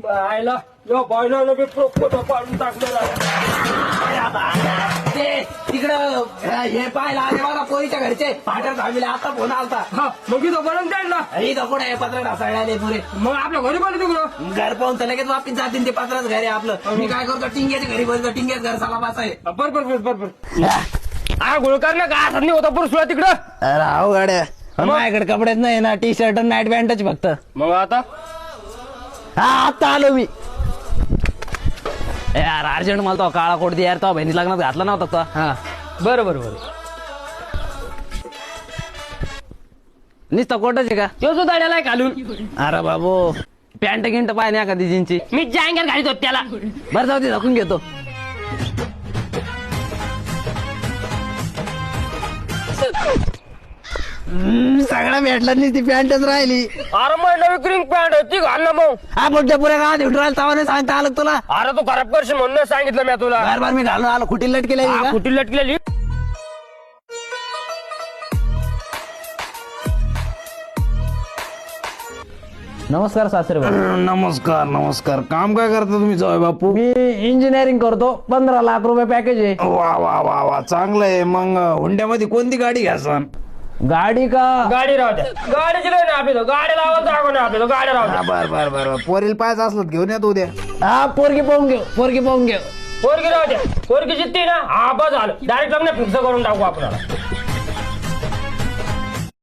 बायला या बायला मी फोटो पाडून टाकलेला ते तिकडं हे पाहायला आले बघा पोरीच्या घरचे फाटर थांबले आता फोन आलता. हा मग इथं बनवून द्याल ना. इथं पुढे पत्र ढासळले पुरे. मग आपल्या घरी पण तिकडं घर पाहून तर लगेच वापिस जातील ते पत्रच घर आहे आपलं. मी काय करतो टिंग्याच्या घरी बोलतो टिंग्याच घर साला वाचाय. बरोबर हा गोळ कर ना का असं नाही होता पुरुष तिकडं. अरे हो गाड्या माझ्याकडे कपडेच नाही ना टी शर्ट नाईट पॅन्टच फक्त. मग आता हा आता आलो मी. यार अर्जंट मला तो काळा कोट दे यार तो बहिणी लग्नात घातला नव्हता तो. हा बरोबर नुसता कोटच आहे का तो सुद्धा डायला घालून. अरे बाबू पॅन्ट गिंट पाहिजे एखादी जीनची. मी जँगर घालीत होत त्याला. बरं जाऊ दे झाकून घेतो. सगळं भेटलं नाही ती पॅन्टच राहिली. अरे मग नवी क्रीम पॅन्ट होती घाल ना मग. हा मोठ्या पुऱ्या गावात भेटून राहिला तवा नाही सांगता आलं तुला. अरे तू खराब करशील म्हणून सांगितलं मी तुला. बार बार मी घालून आलो खुटी लट केलं. कुठे लटकेली. नमस्कार सासरे भाऊ. नमस्कार नमस्कार. काम काय करता तुम्ही जाऊ बापू? मी इंजिनिअरिंग करतो 15 लाख रुपये पॅकेज आहे. वा वा वा वा चांगलं आहे. मग हुंड्यामध्ये कोणती गाडी घ्यासान? गाडी का गाडी राहू द्या. गाडीची लय नाही आपली गाडी लावायला जागो नाही आपल्याला. गाडी राहू द्या. बर बर बर बर. पोरीला पाहायचं असलं तर घेऊन येतो उद्या. हा पोरगी पाहून घेऊ पोरगी पाहून घेऊ. पोरगी राहू द्या. पोरगी जितती ना हा बस झालं. डायरेक्ट लग्न फिक्स करून टाकू आपल्याला.